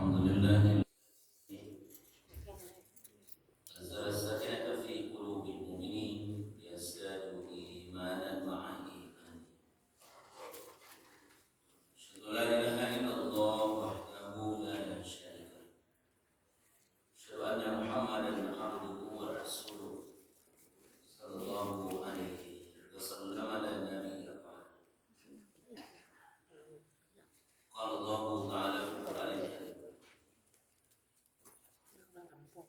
Alhamdulillah أنزل السكينة في قلوب المؤمنين ليزدادوا إيمانا مع إيمانهم. أشهد أن لا إله إلا الله وحده لا شريك له. أشهد أن محمدا عبده ورسوله صلى الله عليه وسلم لا نبي بعده. قال الله تعالى في القرآن الكريم: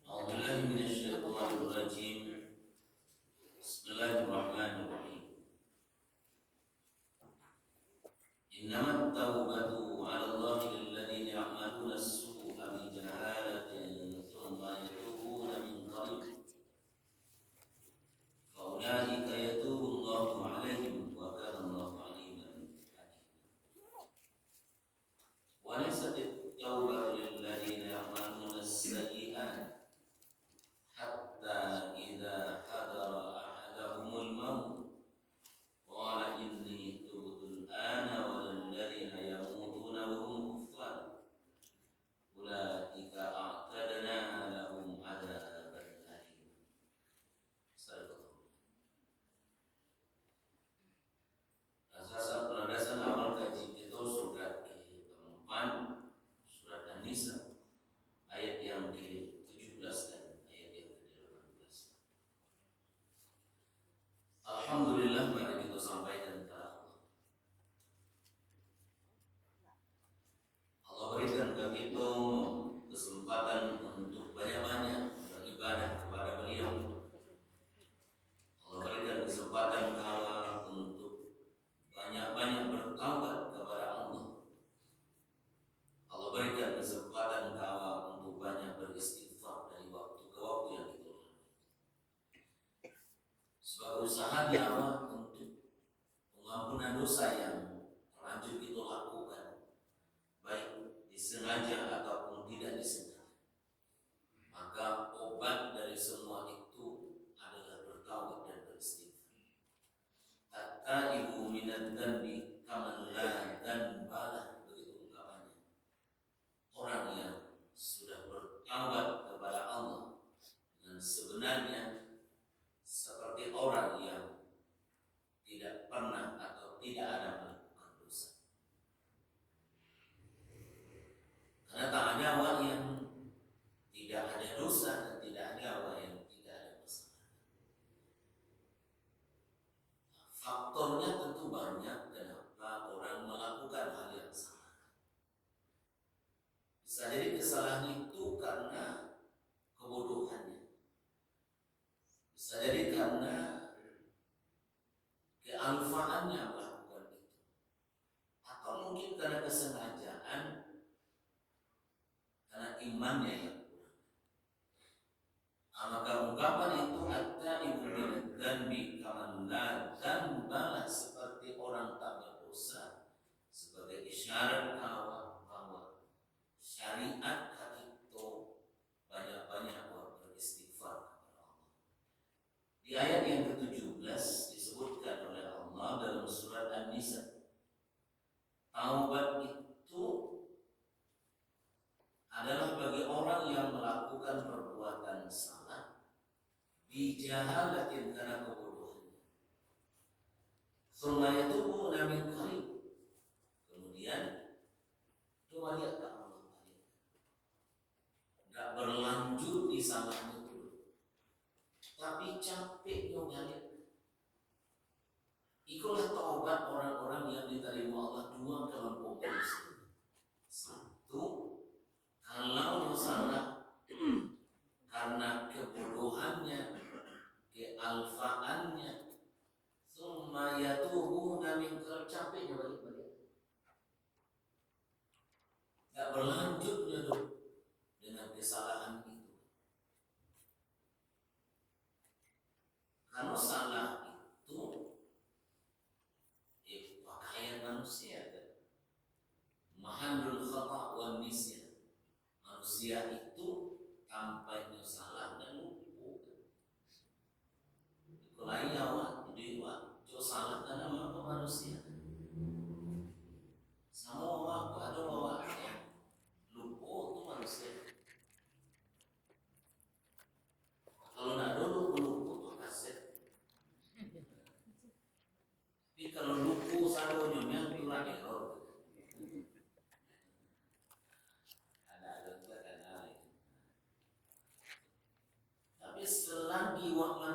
أعوذ بالله من الشيطان الرجيم. بسم الله الرحمن الرحيم. إنما التوبة على الله للذين يعملون السوء بجهالة ثم يتوبون من قريب فأولئك يتوب الله عليهم وكان الله عليما حكيما. وليست التوبة للذين يعملون السيئات حتى إذا حضر أحدهم الموت قال إني تبت الآن ولا الذين يموتون وهم كفار أولئك أعتدنا لهم عذابا أليما. Asas penadasan awal kaji itu surat ke-4 surat An-Nisa ayat yang ke-17 dan ayat yang ke-18. Alhamdulillah, mari kita sampaikan kepada Allah. Allah berikan ke kita kesempatan untuk banyak-banyak beribadah kepada Beliau. Allah berikan kesempatan kawa untuk banyak-banyak bertaubat kepada Allah. Allah berikan kesempatan kawa untuk banyak beristighfar dari waktu ke waktu yang kita lalui. Sebagai usaha nyawa untuk pengampunan dosa yang terlanjur kita lakukan, baik disengaja ataupun tidak disengaja. Maka obat dari semua itu adalah bertaubat dan beristighfar. At-taibu minadz dzanbi kaman la dzanba, begitu ungkapannya. Orang yang sudah bertaubat kepada Allah dan sebenarnya seperti orang yang tidak pernah atau tidak ada melakukan dosa. Karena tak ada orang yang tidak ada dosa dan tidak ada orang yang tidak ada masalah. Faktornya tentu banyak kenapa orang melakukan hal yang salah. Bisa jadi kesalahan itu karena kebodohannya. Bisa jadi karena kealfaannya melakukan itu. Atau mungkin karena kesengajaan, karena imannya yang kurang. Maka ungkapan itu at-taibu minadz dzanbi kaman la dzanba, seperti orang tak berdosa, sebagai isyarat bahwa syariat itu banyak-banyak beristighfar kepada Allah. Di ayat yang ke-17 disebutkan oleh Allah dalam surat An-Nisa, taubat itu adalah bagi orang yang melakukan perbuatan salah bijahalatin, karena kebodohannya. Tsumma yatubuna min qarib, kemudian coba lihat tak Allah balik, tidak berlanjut di salahnya dulu, tapi capek balik. Itulah taubat orang-orang yang diterima Allah. Dua kelompok manusia. Satu, kalau salah karena kebodohannya, kealfaannya, tsumma yatubuna min qarib, capeknya balik-balik, tidak berlanjut dengan kesalahan itu. Kalau salah itu pakaian manusia kan, mahallul khata' wan nisyan. Manusia itu tampaknya salah dan lupa. Kalau nyawa dewa, jo salah karena manusia. Sama waktu ada waktu lupa itu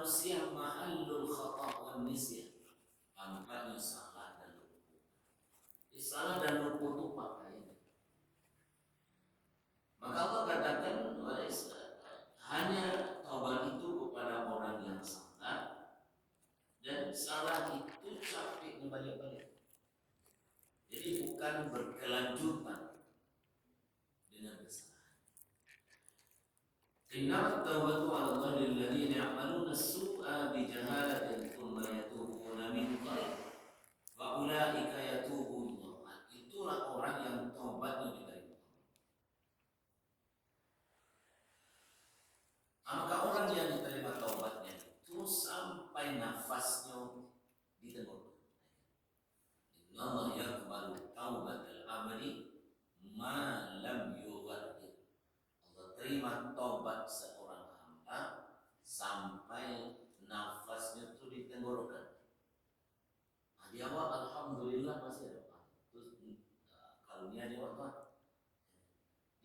manusia mahallul khata' wan nisyan, tempatnya salah dan lupa. Salah dan lupa itu pakaian. Maka Allah katakan hanya taubat itu kepada orang yang salah, dan salah itu capek balik-balik. Jadi bukan berkelanjutan dengan kesalahan. Innamat tawbatu 'ala Allahi lilladzina ya'maluna as-su'a bi jahalatin tsumma yatubuna min qarib wa ulaika yatubu Allah. Itulah orang yang taubatnya diterima. Maka orang yang diterima taubatnya itu sampai nafasnya ditenggorokan. Allah yaqbalu taubatal abdi ma lam yughargir. Allah terima taubat seorang hamba sampai nafasnya itu ditenggorokan. Di awal alhamdulillah masih ada. Terus karunia dia apa?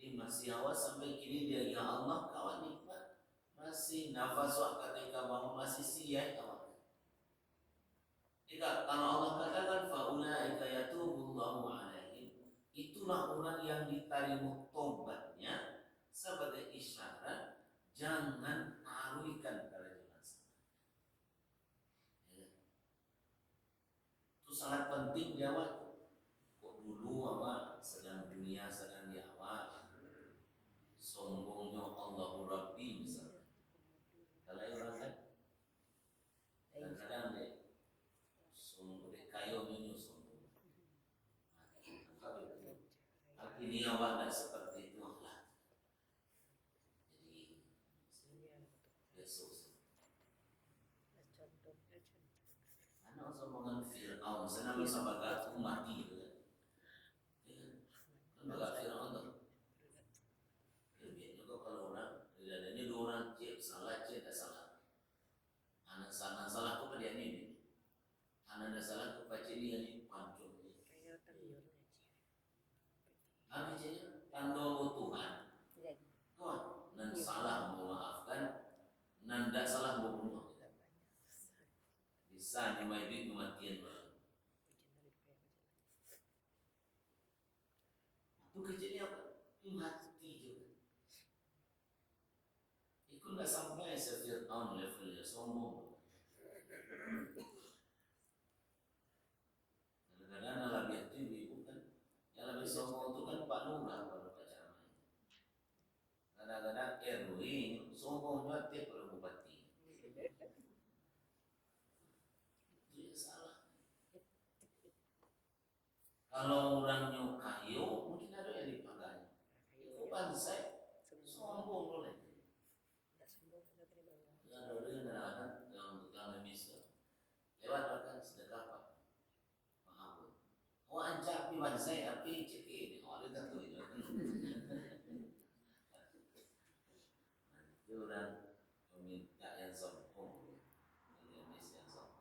Dia masih awal sampai kini dia ya Allah kawan nikmat. Masih nafas ketika mau masih sia kawan. Jika kalau Allah katakan faulaika yatubullahu alaihim, itulah orang yang diterima taubatnya sebagai isyarat jangan taruhkan kerajaan sana. Ya. Itu sangat penting di awal. Kok dulu apa sedang dunia sedang di awal sombongnya Allahu Rabbi misalnya. Kalau orang kan kadang-kadang deh sombong deh kayo menyusun. Ini awak tak seperti itu lah. Jadi Yesus. Anak sombongan Fir'aun, senang sahabat aku mati gitu kan. Kan bagat Fir'aun tuh. Biar juga kalau orang, ada ini dua orang cek salah cek tak salah. Anak salah aku pada ini. Anak salah aku baca dia ni pancung. Artinya tanda Tuhan, Tuhan, nan salah memaafkan, nan tidak salah membunuh. Bisa nyamai duit kematian baru. Itu kejadian apa? Mati juga. Itu tidak sampai se-Fir'aun levelnya sombong. Kadang-kadang lebih tinggi bukan? Yang lebih sombong itu kan Pak Lurah pada pacaran. Kadang-kadang RW sombongnya tiap pada bupati. Itu ya salah. Kalau orangnya kayu mungkin ada yang dipakai. Itu bangsa sombong boleh. Yang ada yang yang tukang misal lewat bahkan sedekah Pak. Maaf. Oh anjak di bangsa tapi cek ini ada tentu itu. Itu orang meminta yang sombong, yang sombong.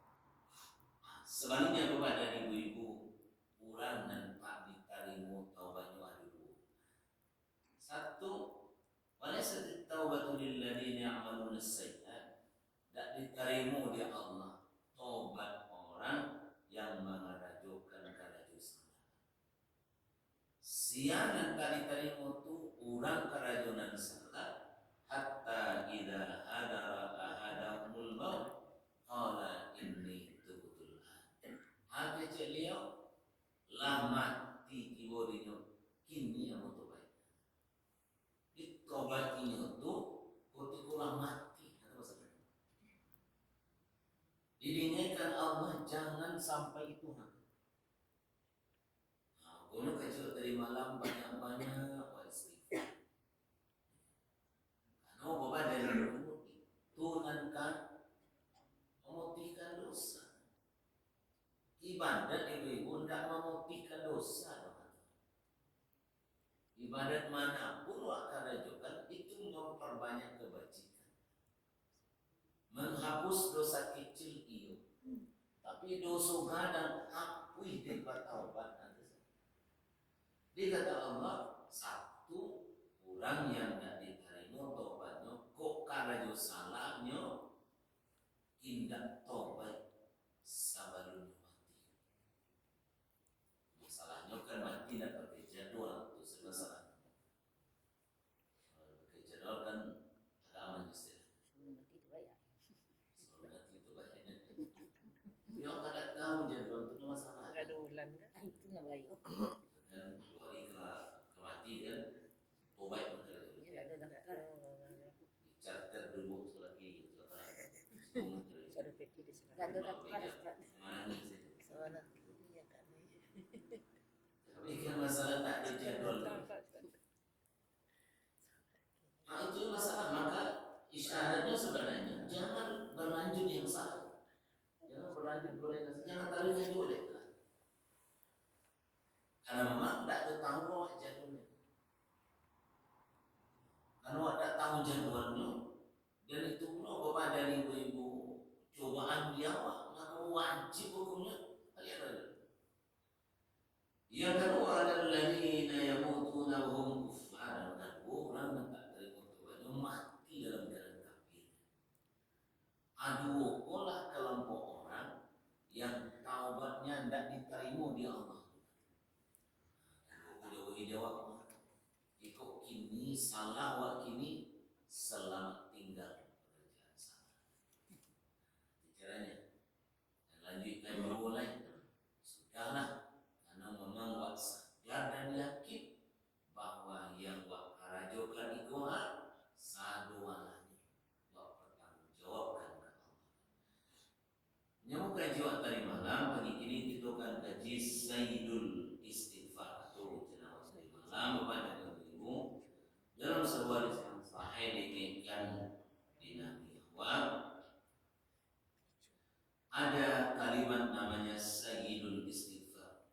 Sebaliknya kepada ibu-ibu, kurang dan tak diterima taubatnya ada dua. Satu, walaysa taubatu lil ladzina ya'maluna as-sayyi'at, tak diterima di Allah taubat orang yang mengarajukan kerajusan. Siang tak diterima itu orang kerajunan salah. Hatta idza hadara ahadahumul maut qala inni tubtu al-an. Hati beliau lah mati di bodinya kini yang tobat. Ditobatinya tu ketika mati kata maksudnya. Diingatkan Allah jangan sampai itu Nah, kalau kecil dari malam banyak-banyak istighfar. Karena bapak dari Tuhan kan memutihkan dosa. Ibadat ibu tidak memutihkan dosa. Ibadat manapun akan rajukan itu memperbanyak kebajikan, menghapus dosa kecil itu. Tapi dosa gadang hapus di taubat nanti. Dia kata Allah satu orang yang tidak diterima taubatnya kok karena salahnya Gandulan panas Pak. Mana sih? Sebelah kiri ya kan. Tapi kan masalah tak ada jadwal. Nah itu masalah, maka isyaratnya sebenarnya jangan berlanjut yang salah. Jangan berlanjut gorengan, jangan taruhnya boleh. Karena memang tidak ada tahu jadwalnya. Kalau ada tahu jadwalnya, dan itu pula kepada ibu-ibu cobaan di awal, maka wajib hukumnya kalian ada. Yang kedua adalah ladzina yamutuna wa hum kuffar, dan orang yang tak terima taubatnya mati dalam keadaan kafir. Aduh, olah kelompok orang yang taubatnya tidak diterima di Allah. Jauh jawab, ikut kini salah wa kini selamat tinggal pekerjaan salah. Caranya, dan lanjutkan mulai sudahlah, karena memang wak sadar dan yakin bahwa yang wak karajokan itu sadualani wak bertanggungjawabkan ke Allah. Nyamuk kaji wak tadi malam, pagi ini kita akan kaji Sayyidul Istighfar atau jenawas tadi malam pada ibu dalam sebuah yang sahih dikatakan di Nabi bahwa ada kalimat namanya Sayyidul Istighfar.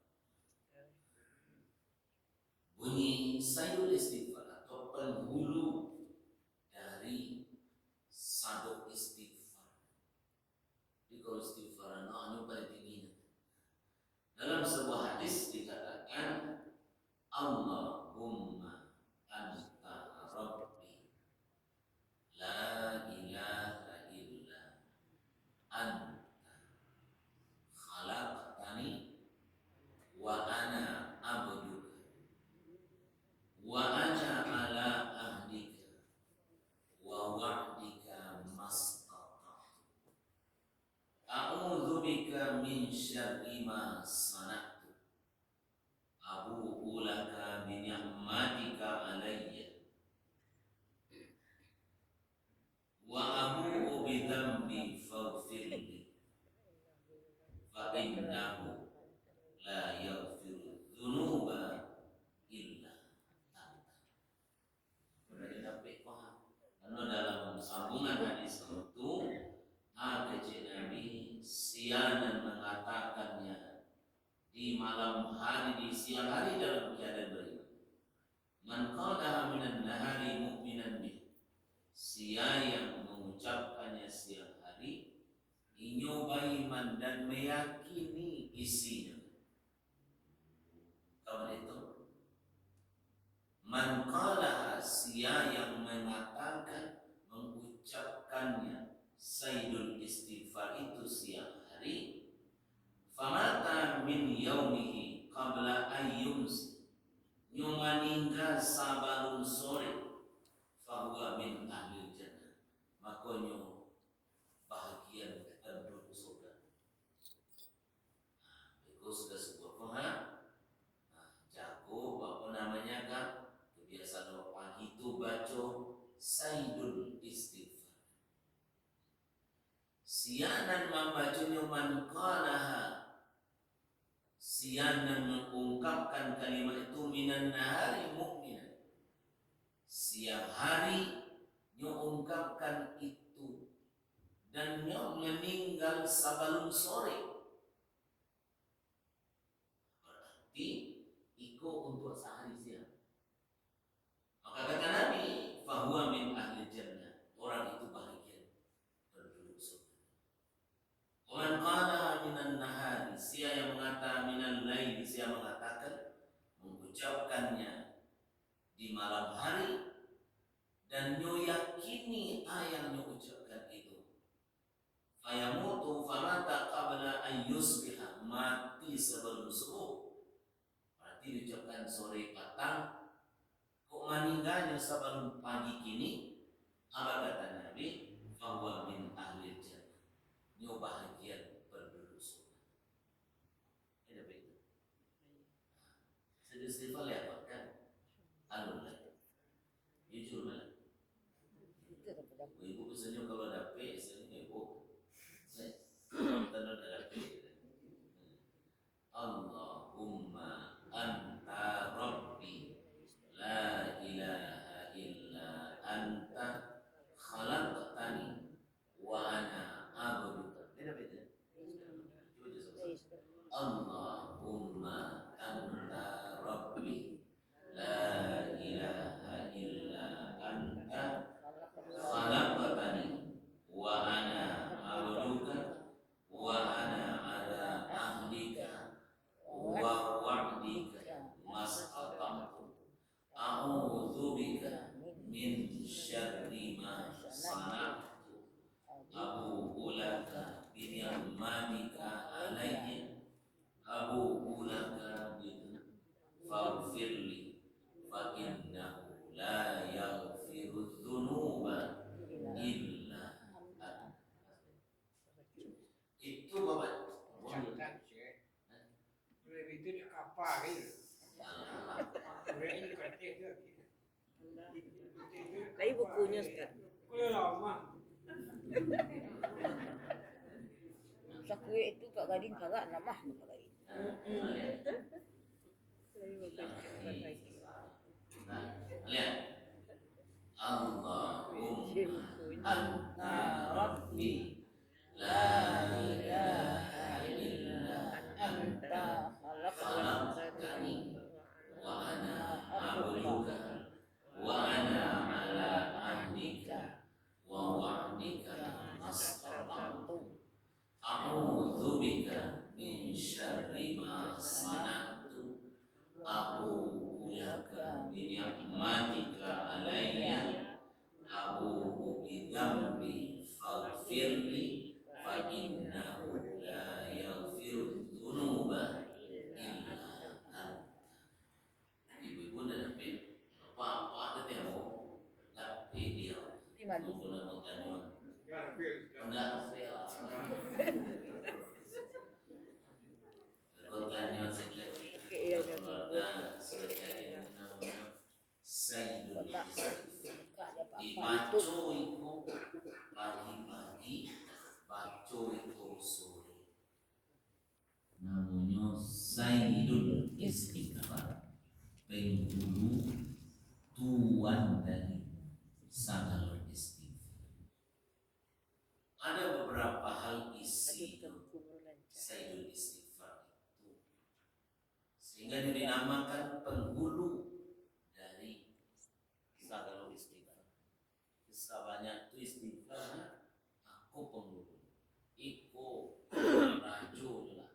Bunyi Sayyidul Istighfar atau penghulu dari satu istighfar. Jadi kalau istighfar anu paling tinggi. Dalam sebuah hadis dikatakan Allahumma anta rabbi la ilaha illa anta khalaqtani wa ana abduka wa ana ala ahdika wa wa'dika mastata'tu a'udzu bika min syarri ma sana'tu abu'u laka bi ni'matika alayya wa abu'u bi dhanbi faghfirli fa innahu la yaghfiru dzunuba illa anta. Berarti dapat paham. Karena dalam sambungan hadis itu ada Nabi sianan mengatakannya di malam hari, di siang hari dalam keadaan beriman. Man qala minan nahari mu'minan bih. Sia yang mengucapkannya siang hari, nyoba iman dan meyakini isinya. Kemudian itu man qala sia yang mengatakan mengucapkannya Sayyidul Istighfar itu siang hari, famata min yaumihi qabla ayyumsi, nyomaninggal sabalun sore, fahuwa min ahli jannah, makonyo bahagian penduduk surga. Itu sudah sebuah paham. Jago apa namanya kan, kebiasaan pagi itu baca Sayyidul Istighfar. Sianan membacanya man qalaha, sianan mengungkapkan kalimat itu minan nahari mu'minan, siang hari mengungkapkan itu dan meninggal sabalun sore, berarti iko untuk sehari siang. Maka kata Nabi, fahuwa min ahli jannah, orang itu bahagia penduduk surga. Man qala minan nahari, sia yang mengatakan minan laili, sia mengatakan mengucapkannya di malam hari dan yakini yang mengucapkan itu. Fayamutu famata qabla an yusbiha, mati sebelum subuh. Berarti diucapkan sore petang, kok meninggalnya sebelum pagi kini. Apa kata Nabi? Fahuwa min ahli jannah, nyo bahagian penduduk surga. Ada begitu. Sedih sifat apa kan? Alhamdulillah. Jujur malah. Ibu pesannya kalau ada P, pesannya ibu. bika min syarri ma sana'tu abu'u laka bi ni'matika alayya abu'u laka bi faghfirli fa innahu la yaghfiru dzunuba illa anta. Itu Bapak. Jangan sih. Lebih itu apa gitu? Ini kerja gitu. Kayak bukunya sekarang. Kue lama. Sakwe itu Kak Gading kagak nama Kak Gading. Nah, lihat. Allahumma anta rabbi la ilaha illa anta khalaqtani wa ana abduka wa ana ala ahdika wa wa'dika mastata'tu a'udzu bika min syarri ma sana'tu abu'u laka bi ni'matika alayya abu'u bi dzambi faghfirli fa innahu la yaghfiru dzunuba illa anta. Ibu-ibu dan apa ada temu tapi dia Di Madu. Dibaco itu pagi-pagi, baco itu sore. Namanya Sayyidul Istighfar, penghulu tuan dari segala istighfar. Ada beberapa hal isi Sayyidul Istighfar itu, sehingga dinamakan penghulu dari segala istighfar. Kesabanya itu istighfar, aku penghulu, iko rajo lah.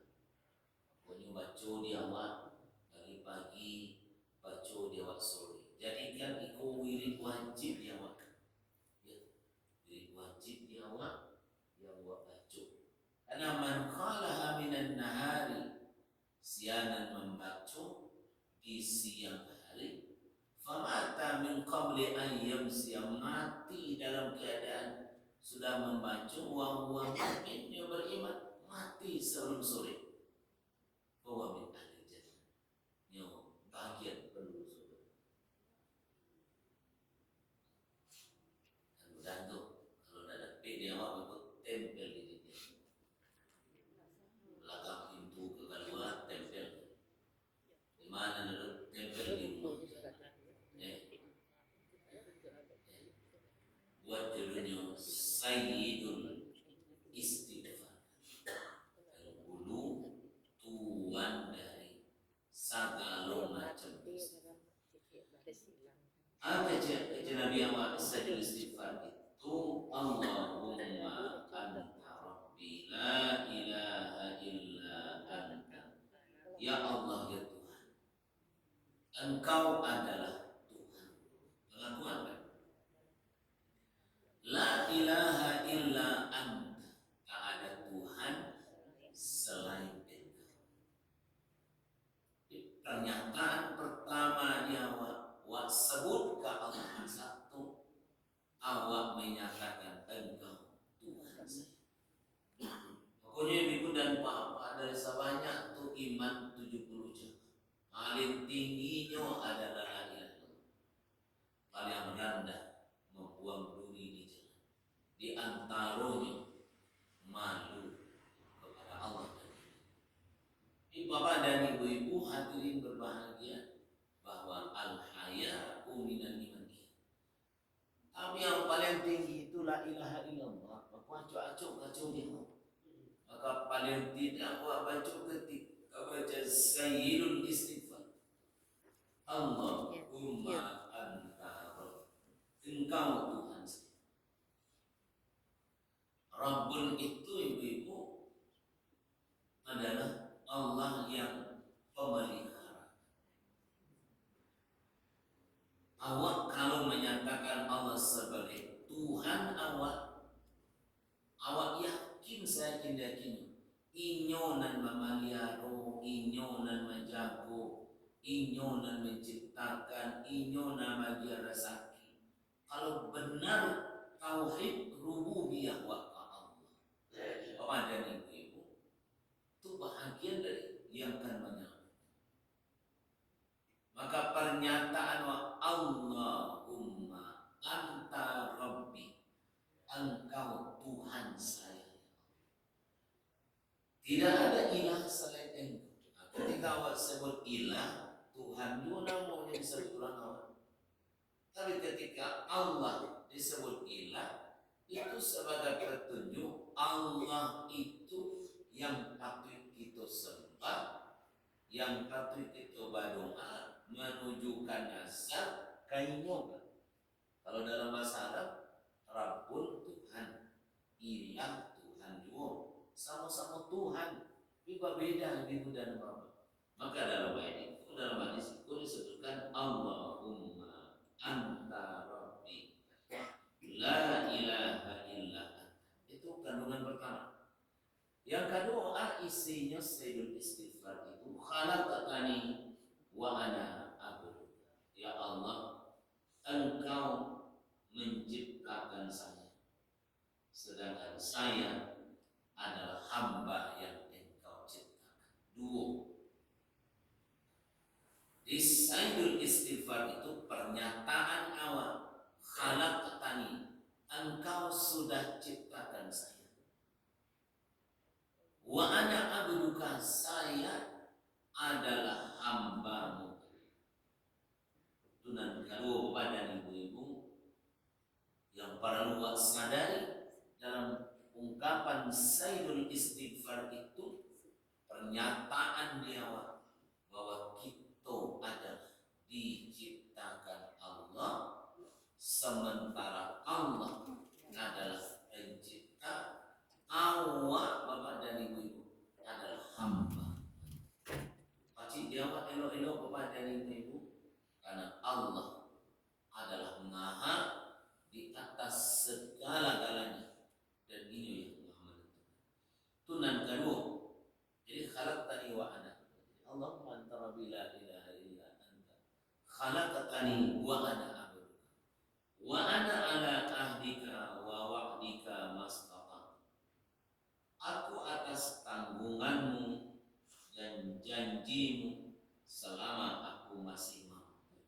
Pokoknya baca di awal pagi-pagi, baca di awal sore. Jadikan iko wirid wajib di awal. Ya, wirid wajib di awal yang buat baca. Karena man qalaha minan nahari, sianan membaca di siang hari, famata min qabli an yamsiya, mati dalam keadaan sudah membaca wa mu'minnya beriman, mati sebelum sore, bahwa min ahli jannah, yang bagian penduduk surga. Dan tuh kalau ada PD awak ikut tempel di sini, belakang pintu ke keluar tempel, di mana ada tempel di rumah. Buat judulnya Sayyidul Istighfar, penghulu tuan dari segala macam istighfar. Apa aja Nabi awak Sayyidul Istighfar itu? Allahumma anta rabbi la ilaha illa anta, ya Allah ya Tuhan, Engkau adalah Tuhan. Pengakuan kan? La ilaha illa anta, tak ada Tuhan selain Engkau. Pernyataan pertama yang awak sebut ke Allah satu, awak menyatakan Engkau Tuhan saya. Pokoknya ibu dan bapak dari sebanyak tu iman 70 jam. Paling tingginya adalah la ilaha illallah. Paling rendah membuang duri di jalan. Di antaranya malu kepada Allah dan Bapak dan ibu-ibu hadirin berbahagia, bahwa al-haya'u minan iman. Tapi yang paling tinggi itu la ilaha illallah. Maka acuk dia. Maka paling tidak aku baca ketika baca Sayyidul Istighfar, Allahumma anta rabbi, Engkau Tuhan saya. Rabbun itu ibu-ibu adalah Allah yang pemelihara. Awak kalau menyatakan Allah sebagai Tuhan awak yakin saya yakin inyonan mamaliaro, inyonan menjago, inyonan menciptakan, inyonan magiara saki. Kalau benar tauhid rububiyah wa Allah, kepada ibu itu bahagian dari yang akan menyelamatkan. Maka pernyataan wa Allahumma anta rabbi, engkau Tuhan saya. Tidak ada ilah selain engkau. Ketika awak sebut ilah, Tuhan juga namanya disebut orang awak. Tapi ketika Allah disebut ilah, itu sebagai petunjuk Allah itu yang patut kita sembah, yang patut kita berdoa, menunjukkan asal kainyoga. Kalau dalam bahasa Arab, Rabbul Tuhan, ilah Tuhan juga, sama-sama Tuhan, juga beda gitu dan apa. Maka dalam ayat itu, dalam hadis itu disebutkan Allahumma anta rabbi la ilaha illa anta. Itu kandungan pertama. Yang kedua, isinya sayyidul istighfar itu khalaqtani wa ana abdu. Ya Allah, engkau menciptakan saya, sedangkan saya adalah hamba yang engkau ciptakan. Dua. Di sayyidul istighfar itu pernyataan awal khalaqtani, engkau sudah ciptakan saya. Wa ana abduka, saya adalah hambamu. Tunan kedua kepada ibu-ibu yang perlu sadari dalam ungkapan sayyidul istighfar itu, pernyataan dia bahwa kita adalah diciptakan Allah, sementara Allah adalah pencipta. Awak bapak dan ibu adalah hamba. Pasti jawab elok-elok bapak dan ibu, karena Allah adalah maha di atas segala-galanya, dan ini yang Muhammad tunan kedua. Jadi khalaqtani wa ana, Allahumma anta rabbi la ilaha illa anta khalaqtani wa ana abduka wa ana ala ahdika wa wa'dika mastata. Aku atas tanggunganmu dan janjimu selama aku masih mampu.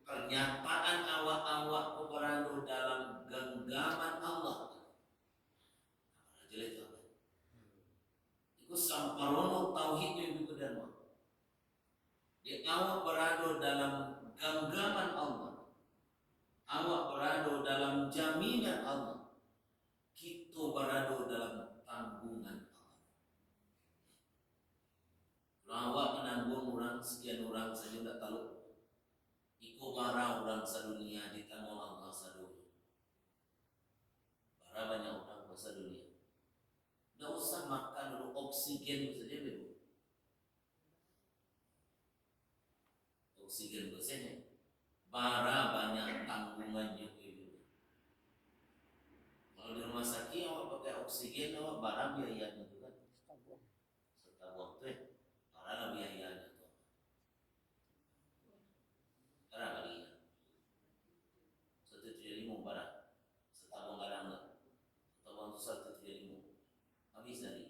Pernyataan awak-awak berada dalam genggaman Allah. Itu samparono tauhid yang benar. Di awak berada dalam genggaman Allah. Awak berada dalam jaminan Allah. Kita berada dalam tanggungan Allah. Awak menanggung orang sekian orang saja tidak tahu. Iko bara orang sedunia ditanggung Allah sedunia. Bara banyak orang sedunia. Tidak usah makan dulu oksigen saja dulu. Oksigen biasanya. Bara banyak tanggungannya itu. Kalau di rumah sakit awak pakai oksigen, awak bara biayanya juga. Setabung tu, bara biayanya tu. Bara kali. 1,5 bara. Setabung barang lah. Setabung tu 1,5. Habis tadi.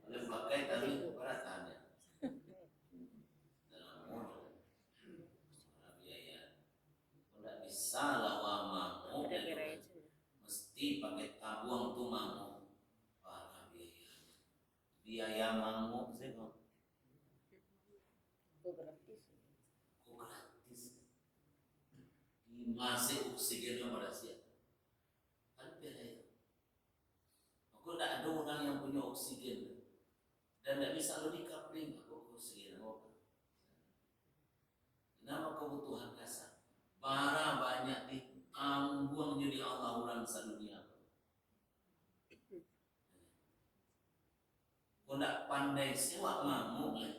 Oleh pakai tadi perasaannya dalam modal biaya. Tidak bisa lawa mau, mesti pakai tabung tu mau. Para biaya mau sih kok. Gratis. Masih oksigen yang berhasil. Kan beda itu. Aku tidak ada orang yang punya oksigen dan tidak bisa lo dikapling aku oksigen apa. Nama kebutuhan kasar. Bara banyak ditanggung jadi Allah orang sedunia. pandai sewa mamuk lah.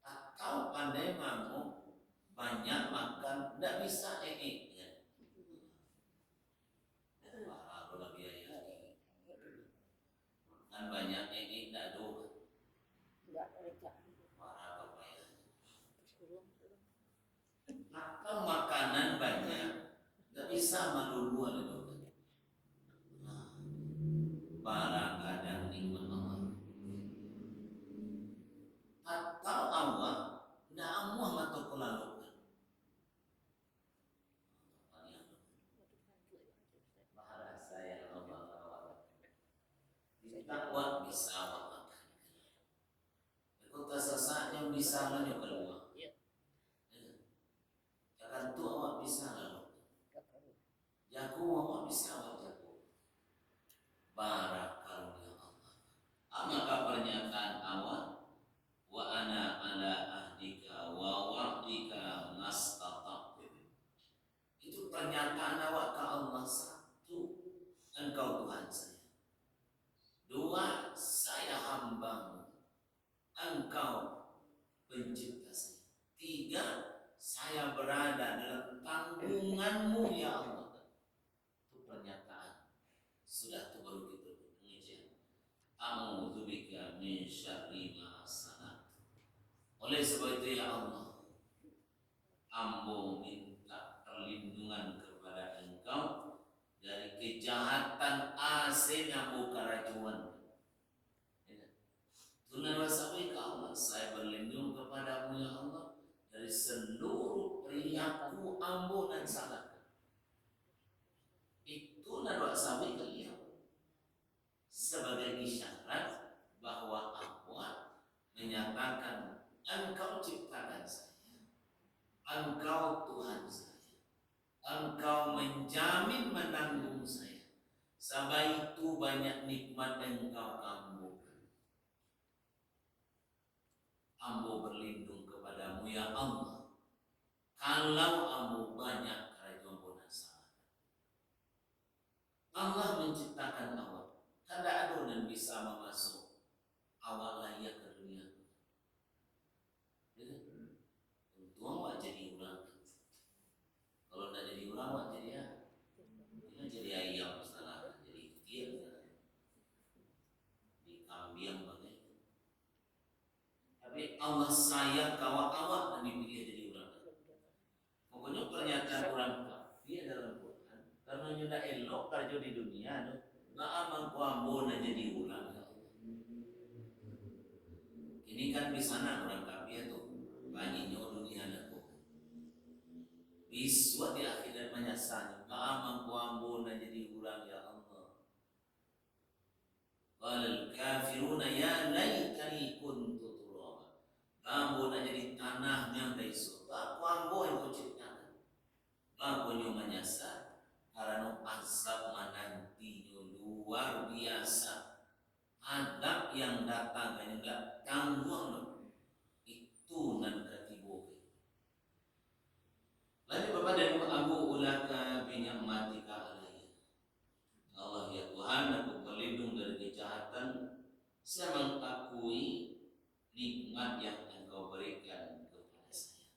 Atau pandai mamuk, banyak makan, tidak bisa ya. Wah, kalau biaya kan banyak tidak ada. Enggak ada. Wah, apa ya? Atau makanan banyak, tidak bisa melulu itu. Barang kadang nikmat Allah. Atau Allah tidak amuah atau kelalukan. Bahasa yang Allah takwa bisa makan. Kota sesak yang bisa lanjut keluar. Jangan tu awak bisa lalu. Jago awak bisa awak jago. Barak karunia Allah. Maka pernyataan awak wa ana ala ahdika wa wa'dika mastata'tu. Itu pernyataan awak ke Allah. Satu, engkau Tuhan saya. Dua, saya hambamu. Engkau pencipta saya. Tiga, saya berada dalam tanggunganmu ya Allah. Itu pernyataan. Sudah itu baru kita pengajian. A'udzubika min syarri ma sana'tu. Oleh sebab itu ya Allah, ambo minta perlindungan kepada engkau dari kejahatan asin ambo keracuan. Tunan wasabi ke Allah, saya berlindung kepadamu ya Allah dari seluruh perilaku ambo dan salah. Itu nan wasabi ke dia sebagai isyarat bahwa Allah menyatakan engkau ciptakan saya, engkau Tuhan saya, engkau menjamin menanggung saya. Sebegitu banyak nikmat engkau kambungkan. Ambo berlindung kepadamu ya Allah. Kalau ambo banyak kerajaan bonan salah. Allah menciptakan awak. Kada ada yang bisa memasuk awak layak ke dunia. Tentu awak jadi ulang. Kalau tidak jadi ulang, awak jadi ya. Jadi ayam salah, jadi kutil salah. Di kambing bagai. Tapi Allah sayang kawak-kawak dan dipilih jadi ulang. Pokoknya pernyataan orang kafir dalam Quran. Karena sudah elok kerja di dunia, nggak aman kuambon jadi ulang. Ini kan di sana orang kafir tuh banyak dunia itu. Biswa di akhirat menyasar, nggak aman kuambon jadi ulang ya Allah. Qal kafiruna ya laitani kuntu turaba. Kamu nak jadi tanah yang besok. Aku ambo yang kau ciptakan. Aku nyo menyasar karena azab menantinya luar biasa. Adab yang datang dan enggak tanggung itu nan katiboke. Lalu Bapak dan Abu ulaka binyamatika alaihi. Allah ya Tuhan, aku berlindung dari kejahatan. Saya mengakui nikmat yang engkau berikan kepada saya.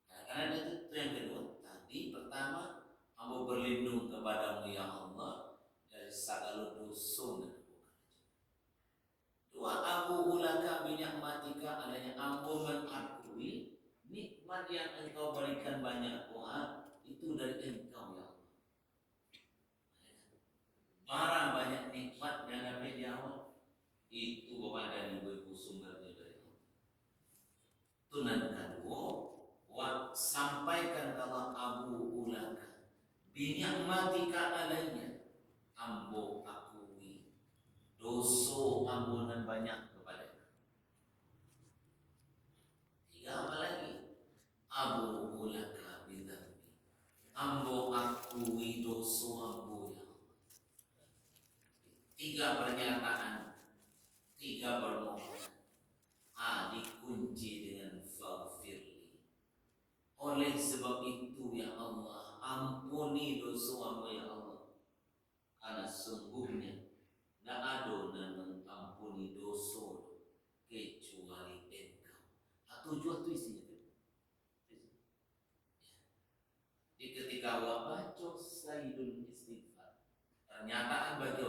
Nah, karena itu yang kedua. Tadi pertama, aku berlindung kepadamu ya Allah dari segala dosa dan keburukan. Dua, aku ulaka binyamatika adanya aku mengakui nikmat yang engkau berikan banyak Tuhan itu dari engkau ya Allah. Barang banyak nikmat yang ada di awal itu Bapak dan Ibu sumbernya dari Allah. Tunan kedua, sampaikan kalau Abu ulaka binyamatika alainya, ambo akui dosa ampunan banyak kepada. Tiga apa lagi? Abu ulaka bidambi, ambo akui dosa ambo ya Allah. Tiga pernyataan, tiga permohonan. Dikunci dengan faghfirli. Oleh sebab itu ya Allah, ampuni dosamu ya Allah, karena sungguhnya tidak ada yang mengampuni dosa kecuali Engkau. Tujuan itu isinya. Di ketika awak baca Sayyidul Istighfar, pernyataan baca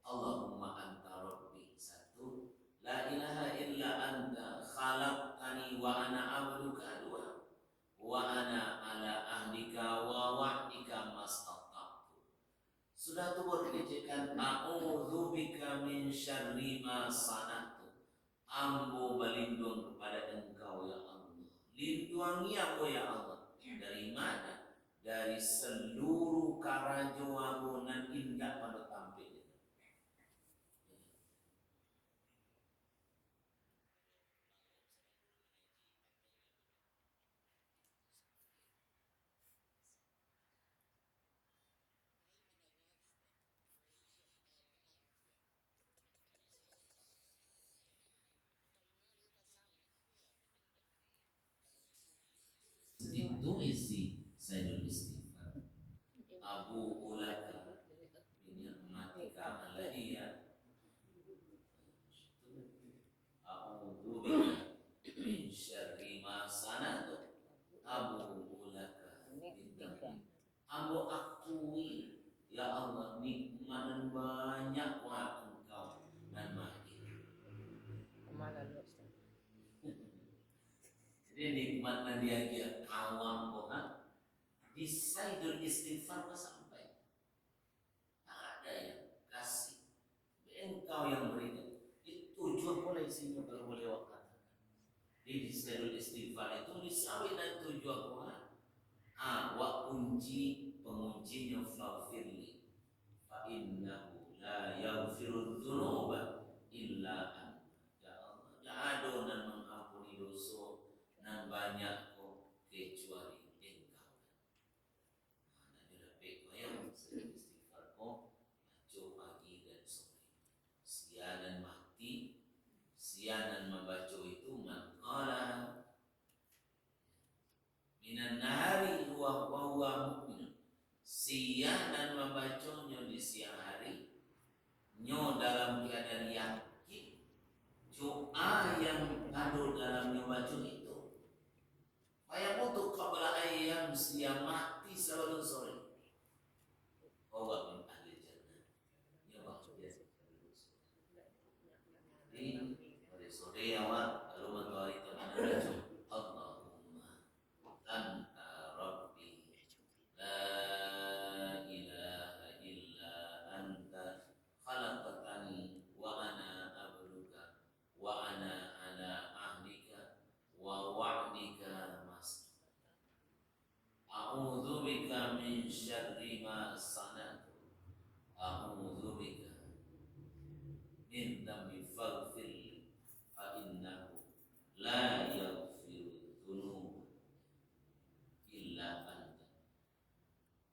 Allahumma anta rabbi, satu, la ilaha illa anta khalaqtani wa ana abduka, dua, wa ana ala ahdika wa wa'dika mastata'tu. Sudah tu berkecikan a'udzubika min syarri ma sana'tu. Ambo berlindung kepada Engkau ya Allah. Lindungi aku ya Allah. Dari mana? Dari seluruh karajoamu nan indah pada tampil. Itu isi Sayyidul Istighfar. Abu ulaka binikmatika alayya, a'udzubika min syarri ma sana'tu, abu ulaka bidambi. Ambo akui ya Allah nikmat dan banyak wa Engkau dan mahir. Kemana lu Ustaz? Jadi nikmat dan dia awam Tuhan di Sayyidul Istighfar sampai tak ada yang kasih, Engkau yang berikan. Itu tujuan boleh isinya baru boleh wakatan. Di Sayyidul Istighfar itu disawi dan tujuan Tuhan. Wa kunci penguncinya faghfirli fa innahu la yaghfiru dzunuba illa anta. Ya Allah, tidak ada yang mengampuni dosa nan banyak kok kecuali Engkau. Nah, sudah baik yang istighfar kok baca pagi dan sore. Siang dan mati, siang dan membaca itu maqala minan nahari wa huwa mu'min. Siang dan membacanya di siang hari, nyo dalam keadaan yakin doa yang ada dalam membaca itu. Ayam untuk qabla ayam siang mati sebelum sore. Bahwa min ahli jannah. Ya baca dia. Ini pada sore awal kalau matahari terbit baca Allahumma anta rabbi la ilaha illa anta khalaqtani wa ana abduka wa ana ala ahdika wa wa'dika mastata'tu. A'udzubika min syarri ma sana'tu. A'udzubika min dhambi faghfirli fa innahu la yaghfiru dzunub illa anta.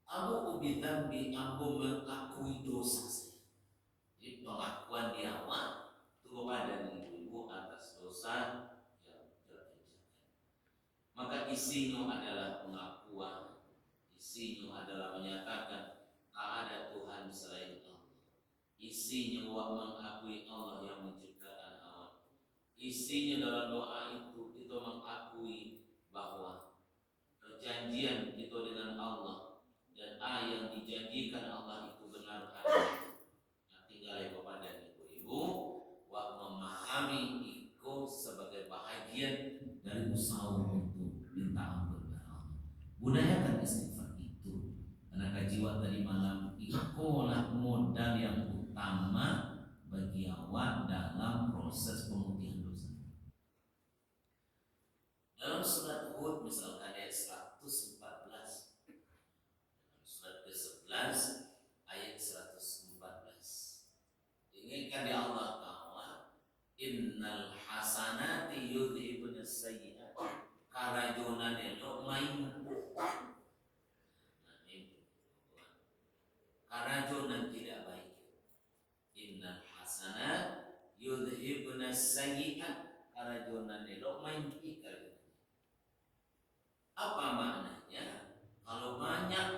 Abu bidambi, aku mengakui dosa saya. Jadi pengakuan di awal itu kepada ibu atas dosa yang terkerjakan. Maka isinya adalah pengakuan, isinya adalah menyatakan ada Tuhan selain Allah. Isinya mengakui Allah yang menciptakan awan. Isinya dalam doa itu mengakui bahwa perjanjian itu dengan Allah dan yang dijanjikan Allah itu benar adanya. Nah, tinggal kepada ibu-ibu memahami itu sebagai bahagian dari usaha untuk minta ampun kepada Allah. Budayakan istighfar itu, karena kajian tadi malam itulah modal yang utama bagi awak dalam proses pemutihan dosa. Dalam surat Hud misalkan ayat 114, surat ke-11 ayat 114, ingatkan di Allah bahwa innal hasanati yudhibun sayyi'at, karajonan elok main karajonan tidak baik. Innal hasanat yudhibun sayyi'at, karajonan elok main ikar. Apa maknanya? Kalau banyak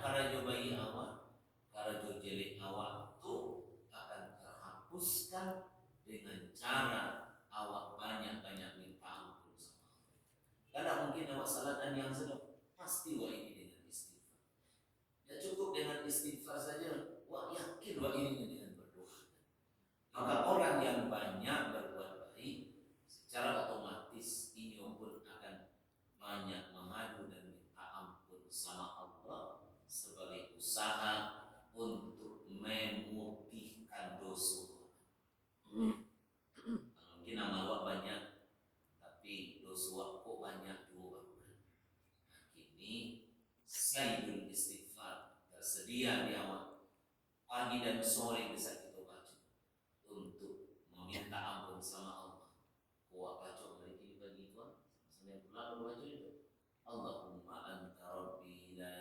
dan yang sedang pasti wa ini dengan istighfar. Ya cukup dengan istighfar saja, wah yakin wa ini dengan berdoa. Maka orang yang banyak berbuat baik secara otomatis ini pun akan banyak mengadu dan minta ampun sama Allah sebagai usaha untuk memutihkan dosa. Mungkin amal wak banyak, tapi dosa wak kok banyak juga. Nah, kini sayyidul istighfar tersedia di awal pagi dan sore bisa kita baca untuk meminta ampun sama Allah. Kau baca hari ini pagi tuan, sampai pulang baca itu. Allahumma anta rabbi la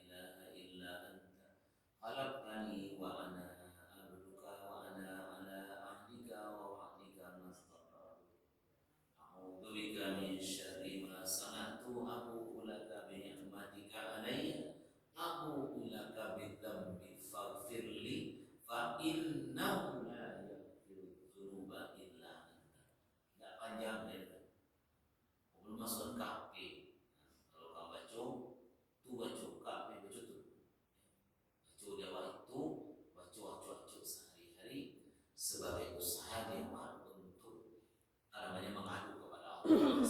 ilaha illa anta khalaqtani wa ana abduka wa ana ala ahdika wa wa'dika mastata'tu. A'udzu bika min syarri ma sana'tu abu'u laka bi ni'matika alayya abu'u laka bi dhanbi faghfirli fa innahu la yaghfiru dzunuba illa anta. Tidak panjang ya. Belum masuk KP. Kalau kamu baca, tu baca KP baca tu. Baca dewa itu, baca sehari-hari sebagai usaha dia untuk namanya mengadu kepada Allah.